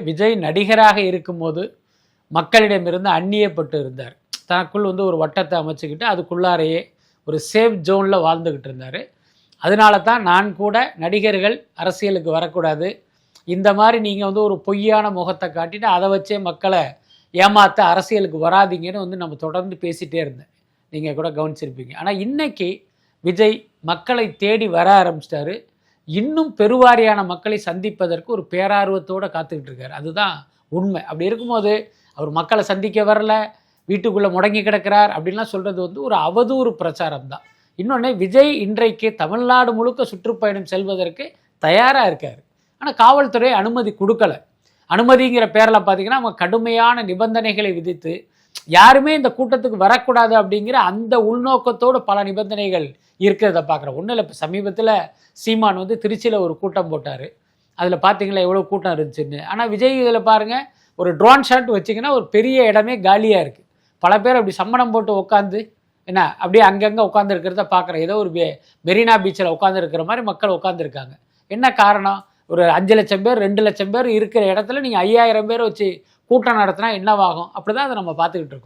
விஜய் நடிகராக இருக்கும்போது மக்களிடமிருந்து அந்நியப்பட்டு இருந்தார். தனக்குள் ஒரு வட்டத்தை அமைச்சுக்கிட்டு அதுக்குள்ளாரையே ஒரு சேஃப் ஜோனில் வாழ்ந்துக்கிட்டு இருந்தார். அதனால தான் நான் கூட நடிகர்கள் அரசியலுக்கு வரக்கூடாது, இந்த மாதிரி நீங்கள் ஒரு பொய்யான முகத்தை காட்டிட்டு அதை வச்சே மக்களை ஏமாற்ற அரசியலுக்கு வராதிங்கன்னு நம்ம தொடர்ந்து பேசிகிட்டே இருந்தேன். நீங்கள் கூட கவனிச்சிருப்பீங்க. ஆனால் இன்றைக்கி விஜய் மக்களை தேடி வர ஆரம்பிச்சிட்டாரு. இன்னும் பெருவாரியான மக்களை சந்திப்பதற்கு ஒரு பேரார்வத்தோடு காத்துக்கிட்டு இருக்காரு. அதுதான் உண்மை. அப்படி இருக்கும்போது அவர் மக்களை சந்திக்க வரல, வீட்டுக்குள்ளே முடங்கி கிடக்கிறார் அப்படின்லாம் சொல்கிறது ஒரு அவதூறு பிரச்சாரம் தான். இன்னொன்று, விஜய் இன்றைக்கு தமிழ்நாடு முழுக்க சுற்றுப்பயணம் செல்வதற்கு தயாராக இருக்கார். ஆனால் காவல்துறை அனுமதி கொடுக்கலை. அனுமதிங்கிற பேரில் பார்த்திங்கன்னா அவங்க கடுமையான நிபந்தனைகளை விதித்து யாருமே இந்த கூட்டத்துக்கு வரக்கூடாது அப்படிங்கிற அந்த உள்நோக்கத்தோடு பல நிபந்தனைகள் இருக்கிறத பார்க்குறோம். ஒன்றும் இல்லை, இப்போ சமீபத்தில் சீமான் திருச்சியில் ஒரு கூட்டம் போட்டார். அதில் பார்த்தீங்களா எவ்வளோ கூட்டம் இருந்துச்சுன்னு. ஆனால் விஜய் இதில் பாருங்கள், ஒரு ட்ரோன் ஷாட் வச்சிங்கன்னா ஒரு பெரிய இடமே காலியாக இருக்குது. பல பேர் அப்படி சம்மணம் போட்டு உட்காந்து அப்படியே அங்கங்கே உட்காந்துருக்கிறத பார்க்குறேன். ஏதோ ஒரு மெரினா பீச்சில் உட்காந்துருக்கிற மாதிரி மக்கள் உட்காந்துருக்காங்க. என்ன காரணம்? ஒரு 5 லட்சம் பேர் 2 லட்சம் பேர் இருக்கிற இடத்துல நீங்கள் 5000 பேர் வச்சு கூட்டம் நடத்தினா என்னவாகும்? அப்படி தான் அதை நம்ம பார்த்துக்கிட்டு இருக்கோம்.